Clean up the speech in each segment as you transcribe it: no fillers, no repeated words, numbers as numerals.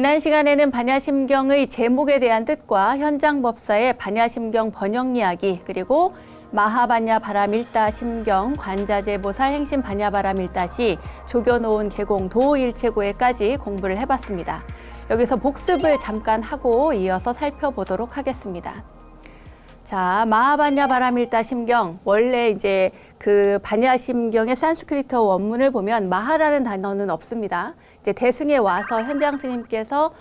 지난 시간에는 반야심경의 제목에 대한 뜻과 현장법사의 반야심경 번역 이야기, 그리고 마하반야 바라밀다 심경 관자재보살 행심 반야바라밀다시 조견오은 개공 도일체고에까지 공부를 해봤습니다. 여기서 복습을 잠깐 하고 이어서 살펴보도록 하겠습니다. 자, 마하반야 바라밀다 심경, 원래 이제 그 반야심경의 산스크리트어 원문을 보면 마하라는 단어는 없습니다. 이제 대승에 와서 현장 스님께서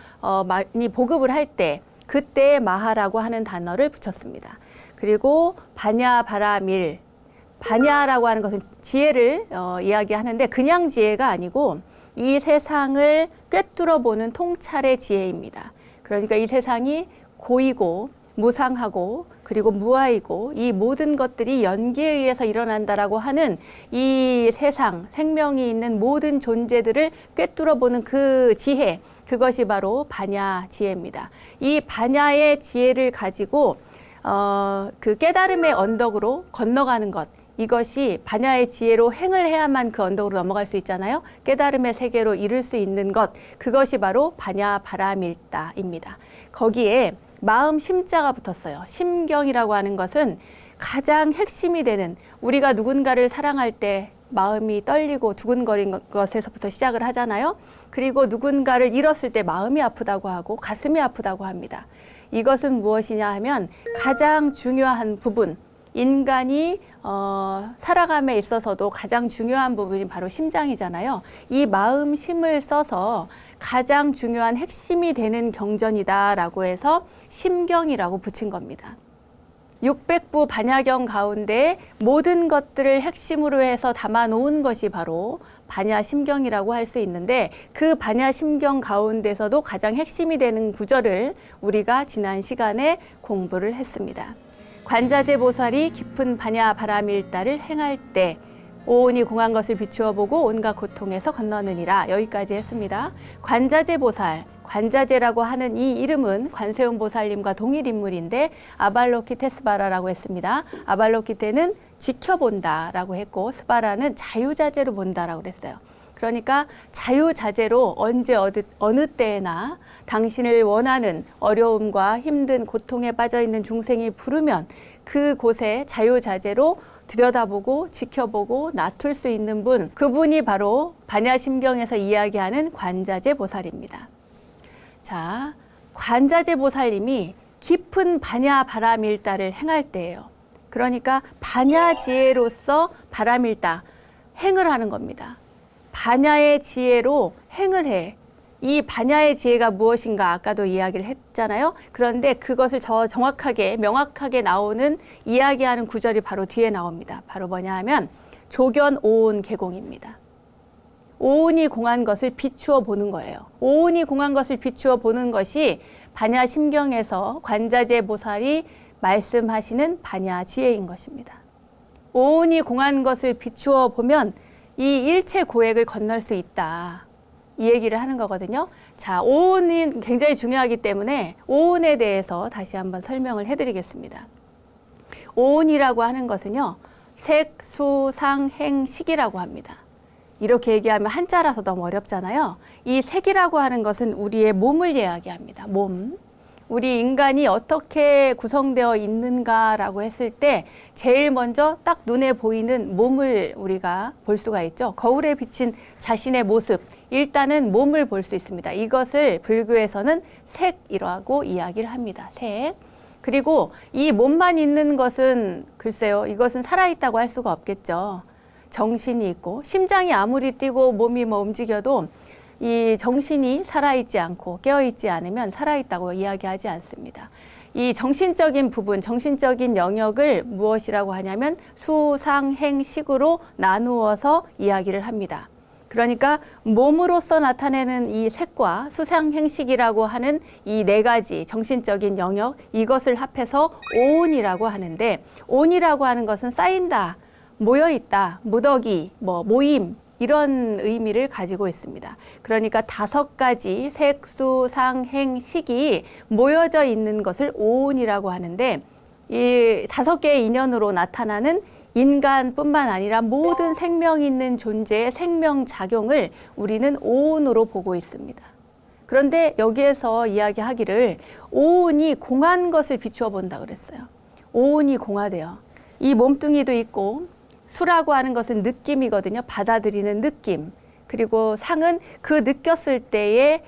많이 보급을 할 때 그때 마하라고 하는 단어를 붙였습니다. 그리고 반야 바라밀, 반야라고 하는 것은 지혜를 이야기하는데 그냥 지혜가 아니고 이 세상을 꿰뚫어 보는 통찰의 지혜입니다. 그러니까 이 세상이 고이고 무상하고 그리고 무아이고 이 모든 것들이 연기에 의해서 일어난다라고 하는 이 세상, 생명이 있는 모든 존재들을 꿰뚫어 보는 그 지혜, 그것이 바로 반야 지혜입니다. 이 반야의 지혜를 가지고 그 깨달음의 언덕으로 건너가는 것, 이것이 반야의 지혜로 행을 해야만 그 언덕으로 넘어갈 수 있잖아요. 깨달음의 세계로 이룰 수 있는 것, 그것이 바로 반야 바라밀다입니다. 거기에 마음 심자가 붙었어요. 심경이라고 하는 것은 가장 핵심이 되는, 우리가 누군가를 사랑할 때 마음이 떨리고 두근거리는 것에서부터 시작을 하잖아요. 그리고 누군가를 잃었을 때 마음이 아프다고 하고 가슴이 아프다고 합니다. 이것은 무엇이냐 하면 가장 중요한 부분, 인간이 살아감에 있어서도 가장 중요한 부분이 바로 심장이잖아요. 이 마음 심을 써서 가장 중요한 핵심이 되는 경전이다라고 해서 심경이라고 붙인 겁니다. 600부 반야경 가운데 모든 것들을 핵심으로 해서 담아놓은 것이 바로 반야심경이라고 할 수 있는데, 그 반야심경 가운데서도 가장 핵심이 되는 구절을 우리가 지난 시간에 공부를 했습니다. 관자재보살이 깊은 반야 바라밀다를 행할 때 오온이 공한 것을 비추어 보고 온갖 고통에서 건너느니라, 여기까지 했습니다. 관자재보살, 관자재라고 하는 이 이름은 관세음 보살님과 동일 인물인데 아발로키테스바라라고 했습니다. 아발로키테는 지켜본다라고 했고 스바라는 자유자재로 본다라고 그랬어요. 그러니까 자유자재로 언제 어느 때나 당신을 원하는 어려움과 힘든 고통에 빠져 있는 중생이 부르면 그곳에 자유자재로 들여다보고 지켜보고 놔둘 수 있는 분, 그분이 바로 반야심경에서 이야기하는 관자재보살입니다. 자, 관자재보살님이 깊은 반야 바라밀다를 행할 때예요. 그러니까 반야지혜로서 바라밀다, 행을 하는 겁니다. 반야의 지혜로 행을 해. 이 반야의 지혜가 무엇인가 아까도 이야기를 했잖아요. 그런데 그것을 더 정확하게 명확하게 나오는 이야기하는 구절이 바로 뒤에 나옵니다. 바로 뭐냐 하면 조견오은 개공입니다. 오온이 공한 것을 비추어 보는 거예요. 오온이 공한 것을 비추어 보는 것이 반야심경에서 관자재보살이 말씀하시는 반야지혜인 것입니다. 오온이 공한 것을 비추어 보면 이 일체 고액을 건널 수 있다, 이 얘기를 하는 거거든요. 자, 오온이 굉장히 중요하기 때문에 오온에 대해서 다시 한번 설명을 해드리겠습니다. 오온이라고 하는 것은요, 색, 수, 상, 행, 식이라고 합니다. 이렇게 얘기하면 한자라서 너무 어렵잖아요. 이 색이라고 하는 것은 우리의 몸을 이야기합니다. 몸. 우리 인간이 어떻게 구성되어 있는가라고 했을 때 제일 먼저 딱 눈에 보이는 몸을 우리가 볼 수가 있죠. 거울에 비친 자신의 모습, 일단은 몸을 볼 수 있습니다. 이것을 불교에서는 색이라고 이야기를 합니다. 색. 그리고 이 몸만 있는 것은 글쎄요, 이것은 살아있다고 할 수가 없겠죠. 정신이 있고 심장이 아무리 뛰고 몸이 움직여도 이 정신이 살아있지 않고 깨어있지 않으면 살아있다고 이야기하지 않습니다. 이 정신적인 부분, 정신적인 영역을 무엇이라고 하냐면 수, 상, 행, 식으로 나누어서 이야기를 합니다. 그러니까 몸으로서 나타내는 이 색과 수상행식이라고 하는 이 네 가지 정신적인 영역, 이것을 합해서 오온이라고 하는데, 온이라고 하는 것은 쌓인다, 모여있다, 무더기, 모임, 이런 의미를 가지고 있습니다. 그러니까 5가지 색, 수, 상, 행, 식이 모여져 있는 것을 오온이라고 하는데, 이 5개의 인연으로 나타나는 인간뿐만 아니라 모든 생명 있는 존재의 생명작용을 우리는 오온으로 보고 있습니다. 그런데 여기에서 이야기하기를 오온이 공한 것을 비추어 본다 그랬어요. 오온이 공하대요. 이 몸뚱이도 있고 수라고 하는 것은 느낌이거든요. 받아들이는 느낌. 그리고 상은 그 느꼈을 때에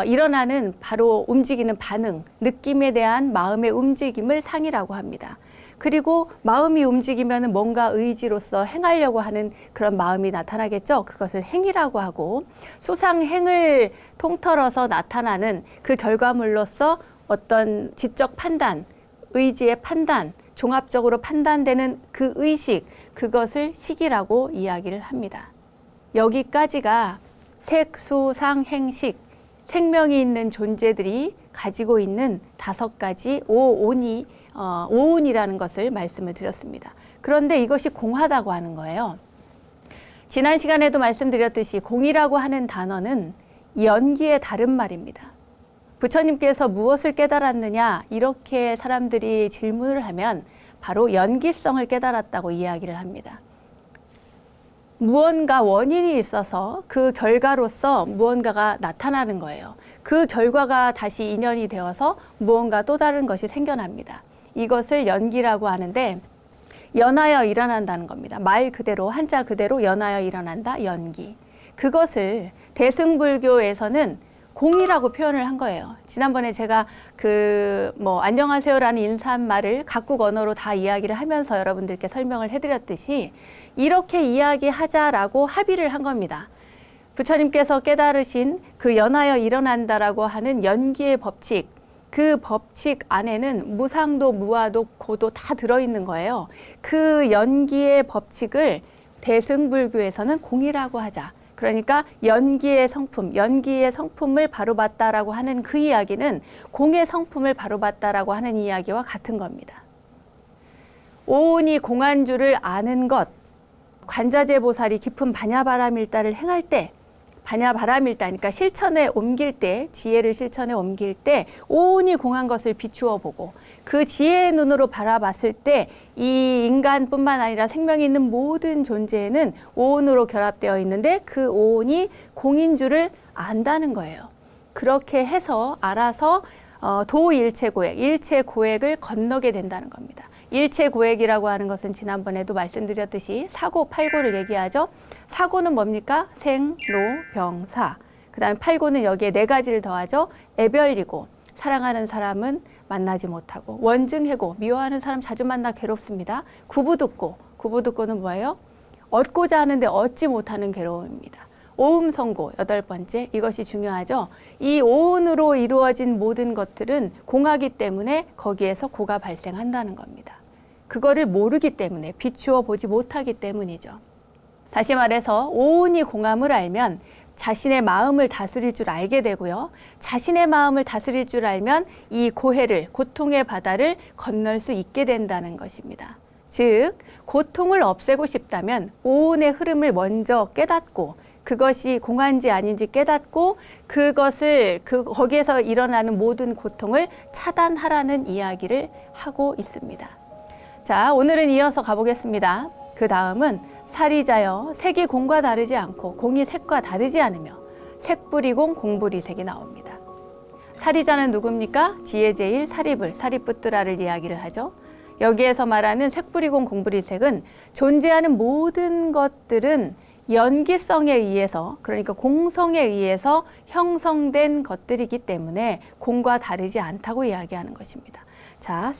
일어나는 바로 움직이는 반응, 느낌에 대한 마음의 움직임을 상이라고 합니다. 그리고 마음이 움직이면 뭔가 의지로서 행하려고 하는 그런 마음이 나타나겠죠. 그것을 행이라고 하고, 수상행을 통틀어서 나타나는 그 결과물로서 어떤 지적 판단, 의지의 판단, 종합적으로 판단되는 그 의식, 그것을 식이라고 이야기를 합니다. 여기까지가 색, 수, 상, 행, 식, 생명이 있는 존재들이 가지고 있는 5가지 오온이라는 것을 말씀을 드렸습니다. 그런데 이것이 공하다고 하는 거예요. 지난 시간에도 말씀드렸듯이 공이라고 하는 단어는 연기의 다른 말입니다. 부처님께서 무엇을 깨달았느냐 이렇게 사람들이 질문을 하면 바로 연기성을 깨달았다고 이야기를 합니다. 무언가 원인이 있어서 그 결과로서 무언가가 나타나는 거예요. 그 결과가 다시 인연이 되어서 무언가 또 다른 것이 생겨납니다. 이것을 연기라고 하는데 연하여 일어난다는 겁니다. 말 그대로 한자 그대로 연하여 일어난다. 연기. 그것을 대승불교에서는 공이라고 표현을 한 거예요. 지난번에 제가 안녕하세요라는 인사말을 각국 언어로 다 이야기를 하면서 여러분들께 설명을 해드렸듯이 이렇게 이야기하자라고 합의를 한 겁니다. 부처님께서 깨달으신 그 연하여 일어난다라고 하는 연기의 법칙, 그 법칙 안에는 무상도 무아도 고도 다 들어있는 거예요. 그 연기의 법칙을 대승불교에서는 공이라고 하자. 그러니까 연기의 성품을 바로봤다라고 하는 그 이야기는 공의 성품을 바로봤다라고 하는 이야기와 같은 겁니다. 오온이 공한 줄을 아는 것, 관자재 보살이 깊은 반야바라밀다를 행할 때, 반야바라밀다, 그러니까 실천에 옮길 때, 지혜를 실천에 옮길 때 오온이 공한 것을 비추어 보고 그 지혜의 눈으로 바라봤을 때 이 인간뿐만 아니라 생명이 있는 모든 존재에는 오온으로 결합되어 있는데 그 오온이 공인 줄을 안다는 거예요. 그렇게 해서 알아서 도일체고액, 일체고액을 건너게 된다는 겁니다. 일체고액이라고 하는 것은 지난번에도 말씀드렸듯이 사고, 팔고를 얘기하죠. 사고는 뭡니까? 생, 로, 병, 사. 그 다음에 팔고는 여기에 4가지를 더하죠. 애별이고, 사랑하는 사람은 만나지 못하고, 원증해고, 미워하는 사람 자주 만나 괴롭습니다. 구부듣고는 뭐예요? 얻고자 하는데 얻지 못하는 괴로움입니다. 오음성고, 8번째, 이것이 중요하죠. 이 오운으로 이루어진 모든 것들은 공하기 때문에 거기에서 고가 발생한다는 겁니다. 그거를 모르기 때문에, 비추어 보지 못하기 때문이죠. 다시 말해서 오운이 공함을 알면 자신의 마음을 다스릴 줄 알게 되고요. 자신의 마음을 다스릴 줄 알면 이 고해를, 고통의 바다를 건널 수 있게 된다는 것입니다. 즉, 고통을 없애고 싶다면 오운의 흐름을 먼저 깨닫고 그것이 공한지 아닌지 깨닫고 그것을 거기에서 일어나는 모든 고통을 차단하라는 이야기를 하고 있습니다. 자, 오늘은 이어서 가보겠습니다. 그 다음은 사리자여 색이 공과 다르지 않고 공이 색과 다르지 않으며 색불이공 공불이색이 나옵니다. 사리자는 누굽니까? 지혜제일 사리불, 사리뿌뜨라를 이야기를 하죠. 여기에서 말하는 색불이공 공불이색은 존재하는 모든 것들은 연기성에 의해서, 그러니까 공성에 의해서 형성된 것들이기 때문에 공과 다르지 않다고 이야기하는 것입니다. 자,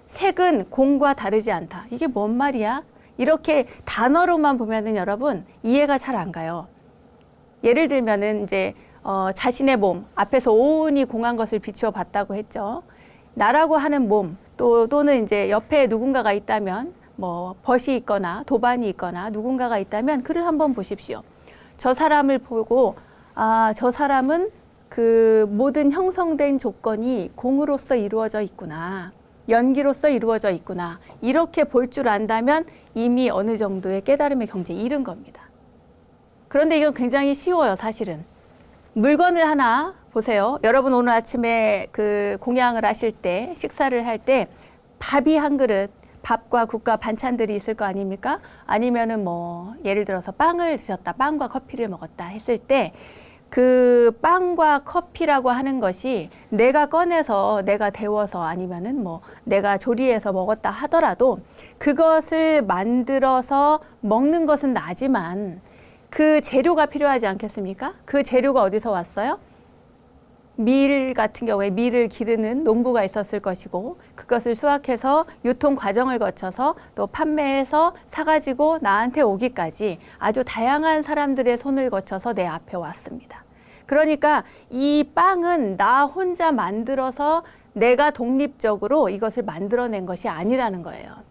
색은 공과 다르지 않다. 이게 뭔 말이야? 이렇게 단어로만 보면은 여러분 이해가 잘 안 가요. 예를 들면은 이제 자신의 몸 앞에서 오온이 공한 것을 비추어 봤다고 했죠. 나라고 하는 몸 또는 이제 옆에 누군가가 있다면 벗이 있거나 도반이 있거나 누군가가 있다면 그를 한번 보십시오. 저 사람을 보고 저 사람은 그 모든 형성된 조건이 공으로서 이루어져 있구나. 연기로서 이루어져 있구나. 이렇게 볼 줄 안다면 이미 어느 정도의 깨달음의 경지에 이른 겁니다. 그런데 이건 굉장히 쉬워요, 사실은. 물건을 하나 보세요. 여러분 오늘 아침에 그 공양을 하실 때, 식사를 할 때 밥이 한 그릇, 밥과 국과 반찬들이 있을 거 아닙니까? 아니면은 예를 들어서 빵을 드셨다, 빵과 커피를 먹었다 했을 때 그 빵과 커피라고 하는 것이 내가 꺼내서 내가 데워서 아니면은 뭐 내가 조리해서 먹었다 하더라도 그것을 만들어서 먹는 것은 나지만 그 재료가 필요하지 않겠습니까? 그 재료가 어디서 왔어요? 밀 같은 경우에 밀을 기르는 농부가 있었을 것이고 그것을 수확해서 유통 과정을 거쳐서 또 판매해서 사가지고 나한테 오기까지 아주 다양한 사람들의 손을 거쳐서 내 앞에 왔습니다. 그러니까 이 빵은 나 혼자 만들어서 내가 독립적으로 이것을 만들어낸 것이 아니라는 거예요.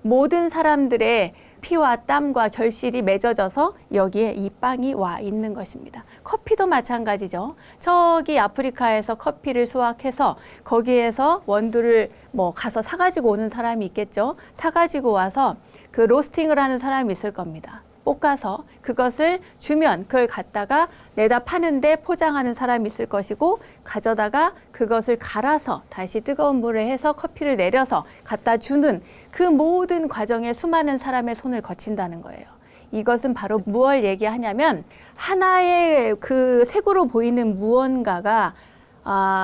모든 사람들의 피와 땀과 결실이 맺어져서 여기에 이 빵이 와 있는 것입니다. 커피도 마찬가지죠. 저기 아프리카에서 커피를 수확해서 거기에서 원두를 뭐 가서 사가지고 오는 사람이 있겠죠. 사가지고 와서 그 로스팅을 하는 사람이 있을 겁니다. 볶아서 그것을 주면 그걸 갖다가 내다 파는데 포장하는 사람이 있을 것이고 가져다가 그것을 갈아서 다시 뜨거운 물에 해서 커피를 내려서 갖다 주는 그 모든 과정에 수많은 사람의 손을 거친다는 거예요. 이것은 바로 무엇을 얘기하냐면 하나의 그 색으로 보이는 무언가가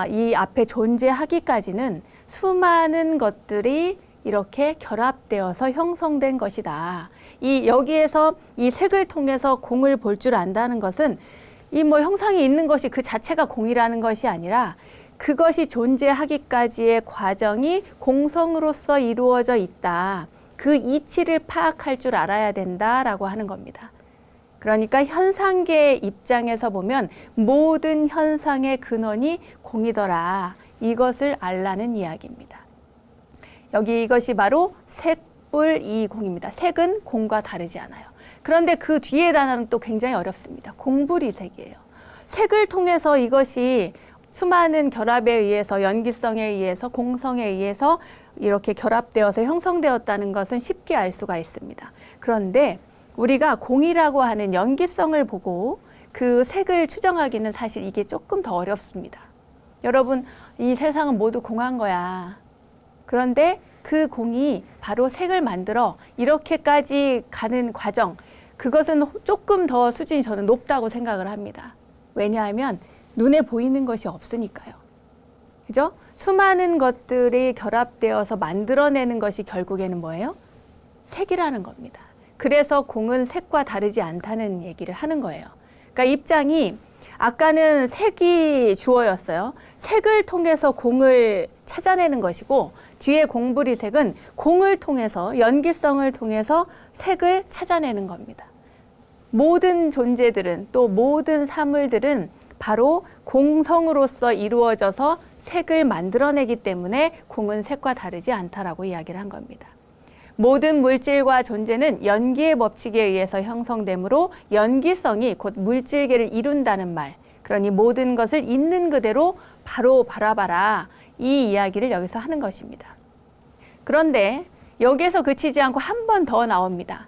이 앞에 존재하기까지는 수많은 것들이 이렇게 결합되어서 형성된 것이다. 여기에서 이 색을 통해서 공을 볼 줄 안다는 것은 이 뭐 형상이 있는 것이 그 자체가 공이라는 것이 아니라 그것이 존재하기까지의 과정이 공성으로서 이루어져 있다. 그 이치를 파악할 줄 알아야 된다라고 하는 겁니다. 그러니까 현상계의 입장에서 보면 모든 현상의 근원이 공이더라. 이것을 알라는 이야기입니다. 여기 이것이 바로 색불이공입니다. 색은 공과 다르지 않아요. 그런데 그 뒤에 단어는 또 굉장히 어렵습니다. 공불이색이에요. 색을 통해서 이것이 수많은 결합에 의해서 연기성에 의해서 공성에 의해서 이렇게 결합되어서 형성되었다는 것은 쉽게 알 수가 있습니다. 그런데 우리가 공이라고 하는 연기성을 보고 그 색을 추정하기는 사실 이게 조금 더 어렵습니다. 여러분, 이 세상은 모두 공한 거야. 그런데 그 공이 바로 색을 만들어 이렇게까지 가는 과정, 그것은 조금 더 수준이 저는 높다고 생각을 합니다. 왜냐하면 눈에 보이는 것이 없으니까요. 그죠? 수많은 것들이 결합되어서 만들어내는 것이 결국에는 뭐예요? 색이라는 겁니다. 그래서 공은 색과 다르지 않다는 얘기를 하는 거예요. 그러니까 입장이 아까는 색이 주어였어요. 색을 통해서 공을 찾아내는 것이고 뒤에 공불이색은 공을 통해서 연기성을 통해서 색을 찾아내는 겁니다. 모든 존재들은 또 모든 사물들은 바로 공성으로서 이루어져서 색을 만들어내기 때문에 공은 색과 다르지 않다라고 이야기를 한 겁니다. 모든 물질과 존재는 연기의 법칙에 의해서 형성되므로 연기성이 곧 물질계를 이룬다는 말, 그러니 모든 것을 있는 그대로 바로 바라봐라, 이 이야기를 여기서 하는 것입니다. 그런데 여기에서 그치지 않고 한 번 더 나옵니다.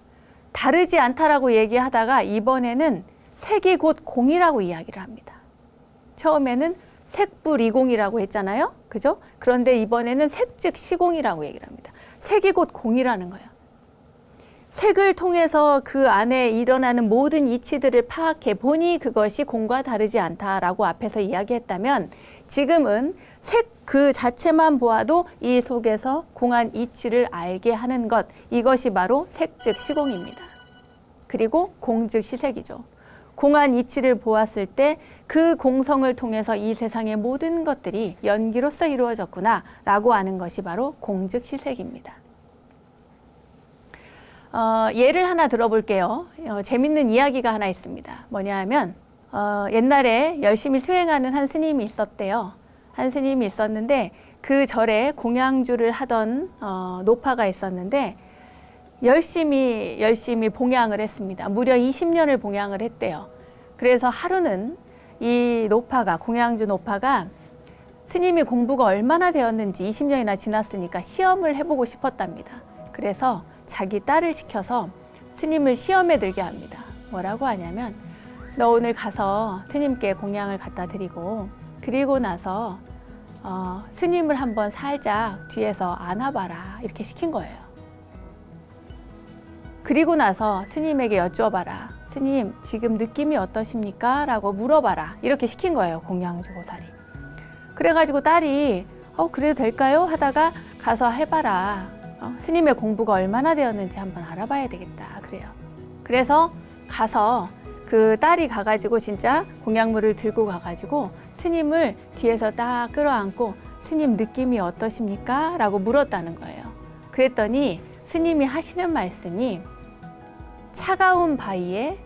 다르지 않다라고 얘기하다가 이번에는 색이 곧 공이라고 이야기를 합니다. 처음에는 색불이공이라고 했잖아요. 그죠? 그런데 이번에는 색즉 시공이라고 얘기를 합니다. 색이 곧 공이라는 거예요. 색을 통해서 그 안에 일어나는 모든 이치들을 파악해 보니 그것이 공과 다르지 않다라고 앞에서 이야기했다면 지금은 색 그 자체만 보아도 이 속에서 공한 이치를 알게 하는 것, 이것이 바로 색즉 시공입니다. 그리고 공즉 시색이죠. 공한 이치를 보았을 때 그 공성을 통해서 이 세상의 모든 것들이 연기로서 이루어졌구나 라고 아는 것이 바로 공즉 시색입니다. 예를 하나 들어볼게요. 재밌는 이야기가 하나 있습니다. 뭐냐 하면 옛날에 열심히 수행하는 한 스님이 있었대요. 한 스님이 있었는데 그 절에 공양주를 하던 노파가 있었는데 열심히 봉양을 했습니다. 무려 20년을 봉양을 했대요. 그래서 하루는 이 노파가, 공양주 노파가 스님이 공부가 얼마나 되었는지 20년이나 지났으니까 시험을 해보고 싶었답니다. 그래서 자기 딸을 시켜서 스님을 시험에 들게 합니다. 뭐라고 하냐면 너 오늘 가서 스님께 공양을 갖다 드리고 그리고 나서 스님을 한번 살짝 뒤에서 안아봐라, 이렇게 시킨 거예요. 그리고 나서 스님에게 여쭈어봐라. 스님 지금 느낌이 어떠십니까? 라고 물어봐라. 이렇게 시킨 거예요, 공양주 보살이. 그래가지고 딸이 그래도 될까요? 하다가 가서 해봐라. 스님의 공부가 얼마나 되었는지 한번 알아봐야 되겠다. 그래요. 그래서 가서 그 딸이 가가지고 진짜 공양물을 들고 가가지고 스님을 뒤에서 딱 끌어안고 스님 느낌이 어떠십니까? 라고 물었다는 거예요. 그랬더니 스님이 하시는 말씀이 차가운 바위에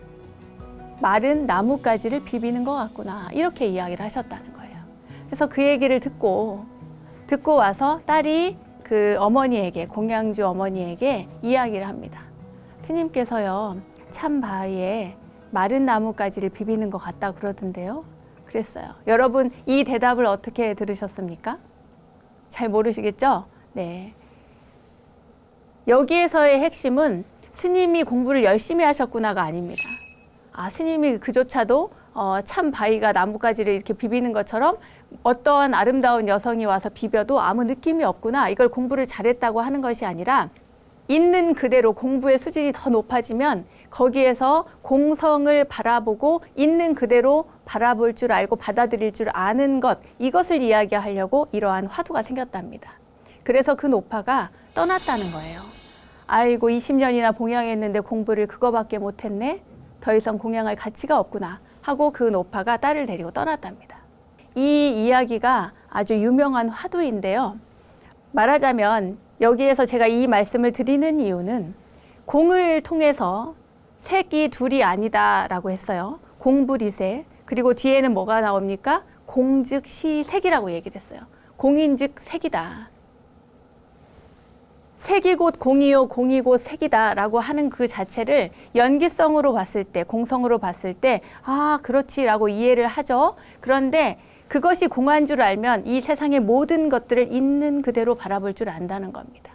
마른 나뭇가지를 비비는 것 같구나. 이렇게 이야기를 하셨다는 거예요. 그래서 그 얘기를 듣고 와서 딸이 그 어머니에게, 공양주 어머니에게 이야기를 합니다. 스님께서요, 참 바위에 마른 나뭇가지를 비비는 것 같다 그러던데요. 그랬어요. 여러분, 이 대답을 어떻게 들으셨습니까? 잘 모르시겠죠? 네. 여기에서의 핵심은 스님이 공부를 열심히 하셨구나가 아닙니다. 스님이 그조차도 참 바위가 나뭇가지를 이렇게 비비는 것처럼 어떠한 아름다운 여성이 와서 비벼도 아무 느낌이 없구나. 이걸 공부를 잘했다고 하는 것이 아니라 있는 그대로 공부의 수준이 더 높아지면 거기에서 공성을 바라보고 있는 그대로 바라볼 줄 알고 받아들일 줄 아는 것, 이것을 이야기하려고 이러한 화두가 생겼답니다. 그래서 그 노파가 떠났다는 거예요. 아이고 20년이나 봉양했는데 공부를 그거밖에 못했네. 더 이상 공양할 가치가 없구나 하고 그 노파가 딸을 데리고 떠났답니다. 이 이야기가 아주 유명한 화두인데요. 말하자면 여기에서 제가 이 말씀을 드리는 이유는 공을 통해서 색이 둘이 아니다라고 했어요. 공불이색. 그리고 뒤에는 뭐가 나옵니까? 공즉 시색이라고 얘기를 했어요. 공인즉 색이다. 색이 곧 공이요, 공이 곧 색이다 라고 하는 그 자체를 연기성으로 봤을 때, 공성으로 봤을 때 그렇지 라고 이해를 하죠. 그런데 그것이 공한 줄 알면 이 세상의 모든 것들을 있는 그대로 바라볼 줄 안다는 겁니다.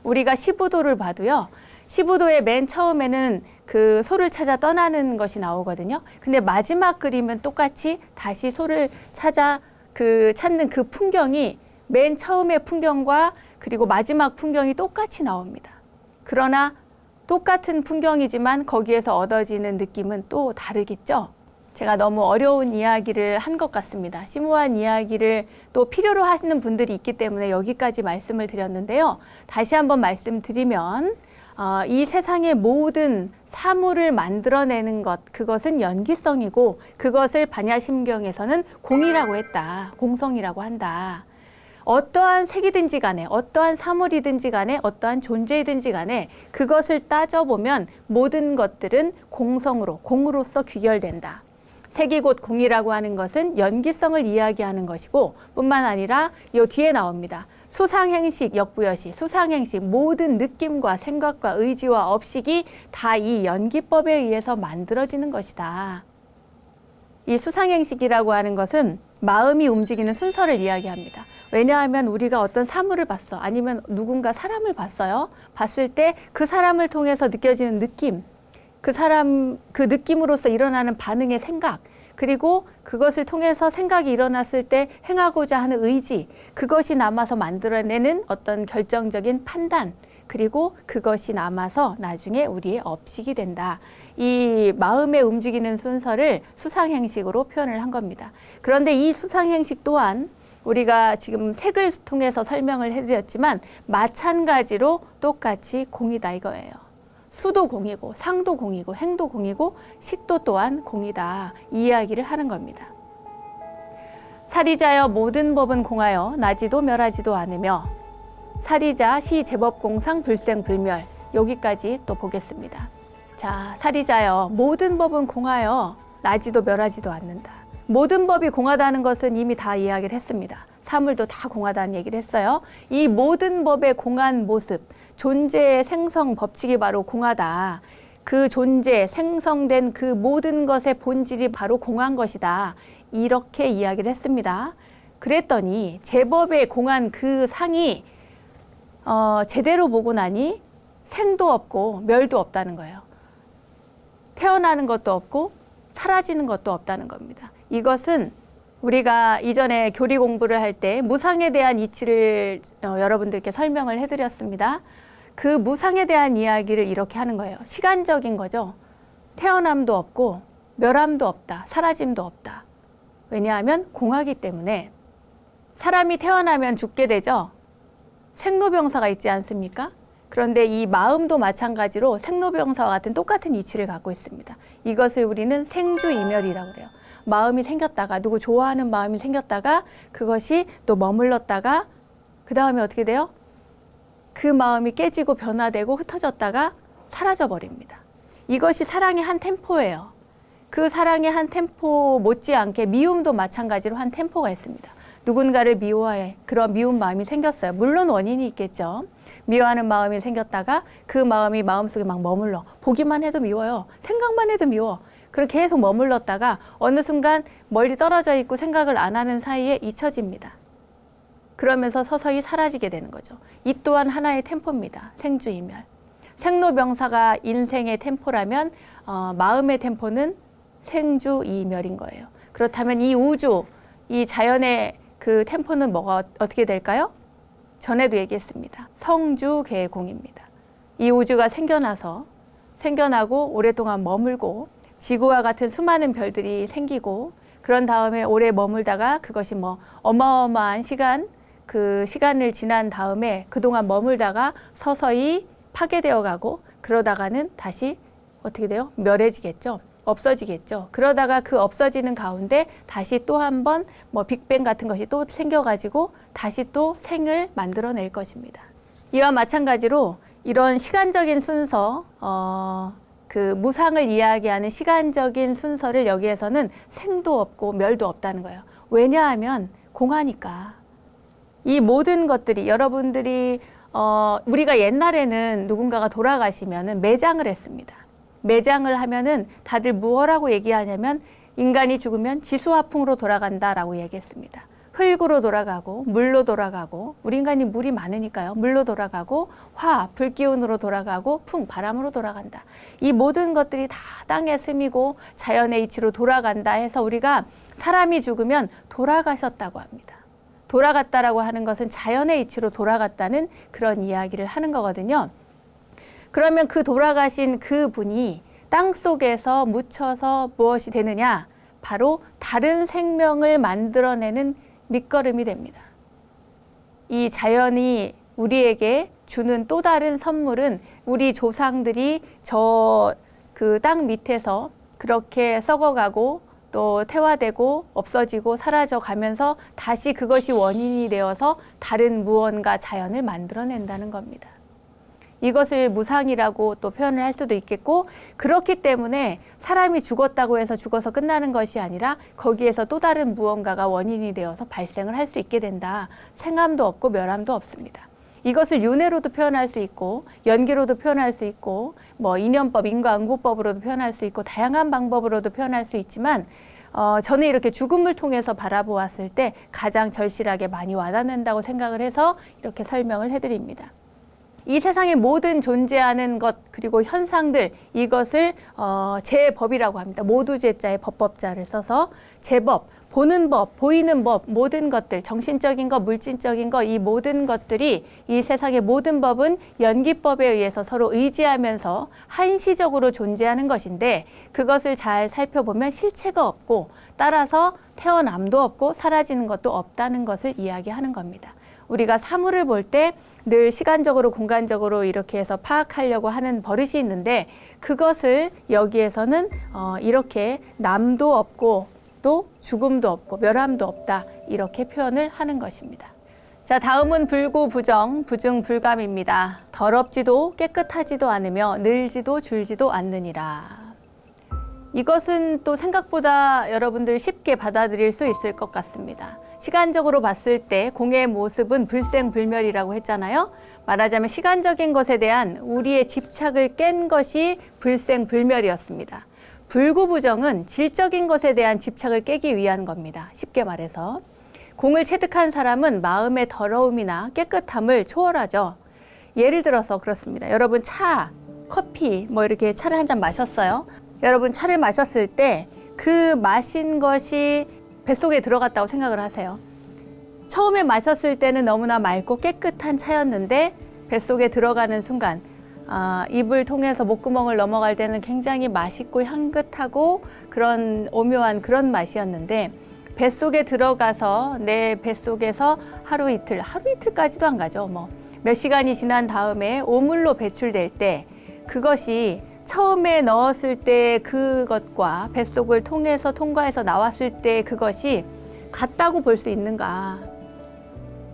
우리가 시부도를 봐도요. 시부도의 맨 처음에는 그 소를 찾아 떠나는 것이 나오거든요. 근데 마지막 그림은 똑같이 다시 소를 찾아 찾는 그 풍경이 맨 처음의 풍경과 그리고 마지막 풍경이 똑같이 나옵니다. 그러나 똑같은 풍경이지만 거기에서 얻어지는 느낌은 또 다르겠죠. 제가 너무 어려운 이야기를 한 것 같습니다. 심오한 이야기를 또 필요로 하시는 분들이 있기 때문에 여기까지 말씀을 드렸는데요. 다시 한번 말씀드리면 이 세상의 모든 사물을 만들어내는 것, 그것은 연기성이고 그것을 반야심경에서는 공이라고 했다. 공성이라고 한다. 어떠한 색이든지 간에 어떠한 사물이든지 간에 어떠한 존재이든지 간에 그것을 따져보면 모든 것들은 공성으로, 공으로서 귀결된다. 색이 곧 공이라고 하는 것은 연기성을 이야기하는 것이고 뿐만 아니라 이 뒤에 나옵니다. 수상행식, 역부여시, 수상행식, 모든 느낌과 생각과 의지와 업식이 다 이 연기법에 의해서 만들어지는 것이다. 이 수상행식이라고 하는 것은 마음이 움직이는 순서를 이야기합니다. 왜냐하면 우리가 어떤 사물을 봤어. 아니면 누군가 사람을 봤어요. 봤을 때 그 사람을 통해서 느껴지는 느낌, 그 느낌으로서 일어나는 반응의 생각, 그리고 그것을 통해서 생각이 일어났을 때 행하고자 하는 의지, 그것이 남아서 만들어내는 어떤 결정적인 판단, 그리고 그것이 남아서 나중에 우리의 업식이 된다. 이 마음의 움직이는 순서를 수상행식으로 표현을 한 겁니다. 그런데 이 수상행식 또한 우리가 지금 색을 통해서 설명을 해드렸지만 마찬가지로 똑같이 공이다 이거예요. 수도 공이고 상도 공이고 행도 공이고 식도 또한 공이다. 이 이야기를 하는 겁니다. 사리자여 모든 법은 공하여 나지도 멸하지도 않으며 사리자 시 제법공상 불생불멸. 여기까지 또 보겠습니다. 자, 사리자여 모든 법은 공하여 나지도 멸하지도 않는다. 모든 법이 공하다는 것은 이미 다 이야기를 했습니다. 사물도 다 공하다는 얘기를 했어요. 이 모든 법의 공한 모습, 존재의 생성 법칙이 바로 공하다. 그 존재, 생성된 그 모든 것의 본질이 바로 공한 것이다. 이렇게 이야기를 했습니다. 그랬더니 제법의 공한 그 상이 제대로 보고 나니 생도 없고 멸도 없다는 거예요. 태어나는 것도 없고 사라지는 것도 없다는 겁니다. 이것은 우리가 이전에 교리 공부를 할 때 무상에 대한 이치를 여러분들께 설명을 해드렸습니다. 그 무상에 대한 이야기를 이렇게 하는 거예요. 시간적인 거죠. 태어남도 없고 멸함도 없다. 사라짐도 없다. 왜냐하면 공하기 때문에. 사람이 태어나면 죽게 되죠. 생로병사가 있지 않습니까? 그런데 이 마음도 마찬가지로 생로병사와 같은 똑같은 이치를 갖고 있습니다. 이것을 우리는 생주이멸이라고 그래요. 마음이 생겼다가, 누구 좋아하는 마음이 생겼다가 그것이 또 머물렀다가 그 다음에 어떻게 돼요? 그 마음이 깨지고 변화되고 흩어졌다가 사라져 버립니다. 이것이 사랑의 한 템포예요. 그 사랑의 한 템포 못지않게 미움도 마찬가지로 한 템포가 있습니다. 누군가를 미워해. 그런 미운 마음이 생겼어요. 물론 원인이 있겠죠. 미워하는 마음이 생겼다가 그 마음이 마음속에 막 머물러. 보기만 해도 미워요. 생각만 해도 미워. 그렇게 계속 머물렀다가 어느 순간 멀리 떨어져 있고 생각을 안 하는 사이에 잊혀집니다. 그러면서 서서히 사라지게 되는 거죠. 이 또한 하나의 템포입니다. 생주이멸. 생로병사가 인생의 템포라면 마음의 템포는 생주이멸인 거예요. 그렇다면 이 우주, 이 자연의 그 템포는 뭐가 어떻게 될까요? 전에도 얘기했습니다. 성주계공입니다. 이 우주가 생겨나고 오랫동안 머물고 지구와 같은 수많은 별들이 생기고 그런 다음에 오래 머물다가 그것이 뭐 어마어마한 시간, 그 시간을 지난 다음에 그동안 머물다가 서서히 파괴되어 가고 그러다가는 다시 어떻게 돼요? 멸해지겠죠. 없어지겠죠. 그러다가 그 없어지는 가운데 다시 또 한 번 뭐 빅뱅 같은 것이 또 생겨가지고 다시 또 생을 만들어낼 것입니다. 이와 마찬가지로 이런 시간적인 순서, 그 무상을 이야기하는 시간적인 순서를 여기에서는 생도 없고 멸도 없다는 거예요. 왜냐하면 공하니까. 이 모든 것들이 여러분들이 우리가 옛날에는 누군가가 돌아가시면은 매장을 했습니다. 매장을 하면은 다들 무엇라고 얘기하냐면 인간이 죽으면 지수화풍으로 돌아간다라고 얘기했습니다. 흙으로 돌아가고 물로 돌아가고 우리 인간이 물이 많으니까요. 물로 돌아가고 화, 불기운으로 돌아가고 풍, 바람으로 돌아간다. 이 모든 것들이 다 땅에 스미고 자연의 이치로 돌아간다 해서 우리가 사람이 죽으면 돌아가셨다고 합니다. 돌아갔다라고 하는 것은 자연의 이치로 돌아갔다는 그런 이야기를 하는 거거든요. 그러면 그 돌아가신 그 분이 땅 속에서 묻혀서 무엇이 되느냐? 바로 다른 생명을 만들어내는 밑거름이 됩니다. 이 자연이 우리에게 주는 또 다른 선물은 우리 조상들이 저 그 땅 밑에서 그렇게 썩어가고 또 태화되고 없어지고 사라져 가면서 다시 그것이 원인이 되어서 다른 무언가 자연을 만들어낸다는 겁니다. 이것을 무상이라고 또 표현을 할 수도 있겠고 그렇기 때문에 사람이 죽었다고 해서 죽어서 끝나는 것이 아니라 거기에서 또 다른 무언가가 원인이 되어서 발생을 할 수 있게 된다. 생함도 없고 멸함도 없습니다. 이것을 윤회로도 표현할 수 있고 연기로도 표현할 수 있고 뭐 인연법, 인과응보법으로도 표현할 수 있고 다양한 방법으로도 표현할 수 있지만 저는 이렇게 죽음을 통해서 바라보았을 때 가장 절실하게 많이 와닿는다고 생각을 해서 이렇게 설명을 해드립니다. 이 세상의 모든 존재하는 것 그리고 현상들 이것을 제법이라고 합니다. 모두 제자에 법법자를 써서 제법, 보는 법, 보이는 법 모든 것들 정신적인 것, 물질적인 것 이 모든 것들이 이 세상의 모든 법은 연기법에 의해서 서로 의지하면서 한시적으로 존재하는 것인데 그것을 잘 살펴보면 실체가 없고 따라서 태어남도 없고 사라지는 것도 없다는 것을 이야기하는 겁니다. 우리가 사물을 볼 때 늘 시간적으로 공간적으로 이렇게 해서 파악하려고 하는 버릇이 있는데 그것을 여기에서는 이렇게 남도 없고 또 죽음도 없고 멸함도 없다 이렇게 표현을 하는 것입니다. 자, 다음은 불구부정, 부증불감입니다. 더럽지도 깨끗하지도 않으며 늘지도 줄지도 않느니라. 이것은 또 생각보다 여러분들 쉽게 받아들일 수 있을 것 같습니다. 시간적으로 봤을 때 공의 모습은 불생불멸이라고 했잖아요. 말하자면 시간적인 것에 대한 우리의 집착을 깬 것이 불생불멸이었습니다. 불구부정은 질적인 것에 대한 집착을 깨기 위한 겁니다. 쉽게 말해서. 공을 체득한 사람은 마음의 더러움이나 깨끗함을 초월하죠. 예를 들어서 그렇습니다. 여러분 차, 커피 뭐 이렇게 차를 한 잔 마셨어요. 여러분 차를 마셨을 때 그 마신 것이 뱃속에 들어갔다고 생각을 하세요. 처음에 마셨을 때는 너무나 맑고 깨끗한 차였는데 뱃속에 들어가는 순간 입을 통해서 목구멍을 넘어갈 때는 굉장히 맛있고 향긋하고 그런 오묘한 그런 맛이었는데 뱃속에 들어가서 내 뱃속에서 하루 이틀까지도 안 가죠. 몇 시간이 지난 다음에 오물로 배출될 때 그것이 처음에 넣었을 때 그것과 뱃속을 통해서 통과해서 나왔을 때 그것이 같다고 볼 수 있는가?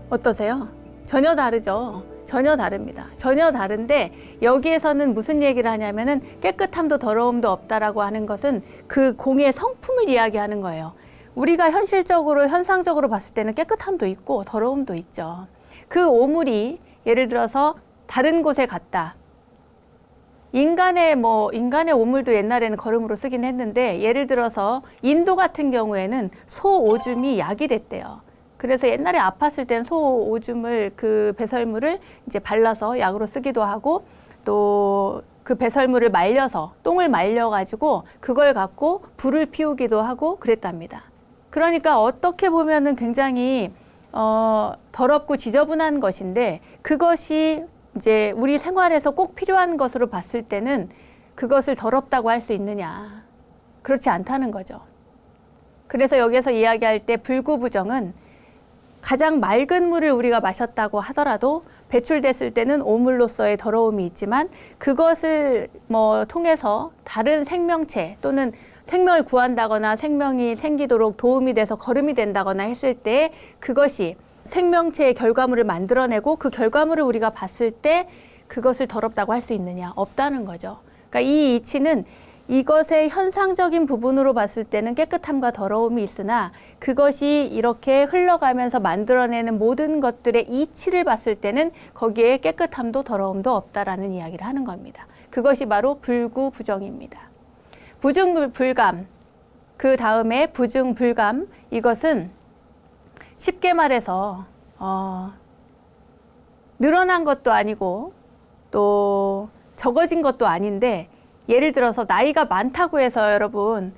어떠세요? 전혀 다르죠. 전혀 다릅니다. 전혀 다른데 여기에서는 무슨 얘기를 하냐면은 깨끗함도 더러움도 없다라고 하는 것은 그 공의 성품을 이야기하는 거예요. 우리가 현실적으로 현상적으로 봤을 때는 깨끗함도 있고 더러움도 있죠. 그 오물이 예를 들어서 다른 곳에 갔다. 인간의 오물도 옛날에는 거름으로 쓰긴 했는데 예를 들어서 인도 같은 경우에는 소 오줌이 약이 됐대요. 그래서 옛날에 아팠을 때는 소 오줌을 그 배설물을 이제 발라서 약으로 쓰기도 하고 또 그 배설물을 말려서 똥을 말려가지고 그걸 갖고 불을 피우기도 하고 그랬답니다. 그러니까 어떻게 보면은 굉장히 더럽고 지저분한 것인데 그것이 이제 우리 생활에서 꼭 필요한 것으로 봤을 때는 그것을 더럽다고 할 수 있느냐? 그렇지 않다는 거죠. 그래서 여기서 이야기할 때 불구부정은 가장 맑은 물을 우리가 마셨다고 하더라도 배출됐을 때는 오물로서의 더러움이 있지만 그것을 통해서 다른 생명체 또는 생명을 구한다거나 생명이 생기도록 도움이 돼서 거름이 된다거나 했을 때 그것이 생명체의 결과물을 만들어내고 그 결과물을 우리가 봤을 때 그것을 더럽다고 할 수 있느냐? 없다는 거죠. 그러니까 이 이치는 이것의 현상적인 부분으로 봤을 때는 깨끗함과 더러움이 있으나 그것이 이렇게 흘러가면서 만들어내는 모든 것들의 이치를 봤을 때는 거기에 깨끗함도 더러움도 없다라는 이야기를 하는 겁니다. 그것이 바로 불구부정입니다. 부증불감, 그 다음에 부증불감, 이것은 쉽게 말해서 늘어난 것도 아니고 또 적어진 것도 아닌데 예를 들어서 나이가 많다고 해서 여러분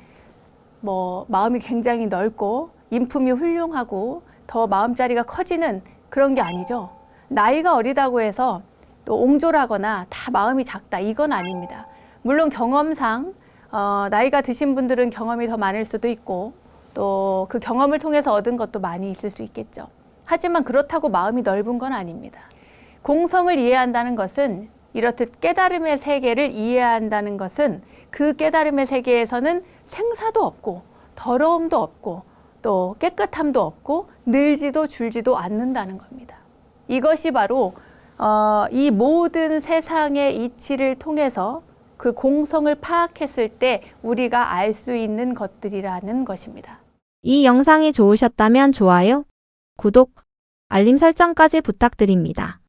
마음이 굉장히 넓고 인품이 훌륭하고 더 마음자리가 커지는 그런 게 아니죠. 나이가 어리다고 해서 또 옹졸하거나 다 마음이 작다 이건 아닙니다. 물론 경험상 나이가 드신 분들은 경험이 더 많을 수도 있고 또 그 경험을 통해서 얻은 것도 많이 있을 수 있겠죠. 하지만 그렇다고 마음이 넓은 건 아닙니다. 공성을 이해한다는 것은 이렇듯 깨달음의 세계를 이해한다는 것은 그 깨달음의 세계에서는 생사도 없고 더러움도 없고 또 깨끗함도 없고 늘지도 줄지도 않는다는 겁니다. 이것이 바로 이 모든 세상의 이치를 통해서 그 공성을 파악했을 때 우리가 알 수 있는 것들이라는 것입니다. 이 영상이 좋으셨다면 좋아요, 구독, 알림 설정까지 부탁드립니다.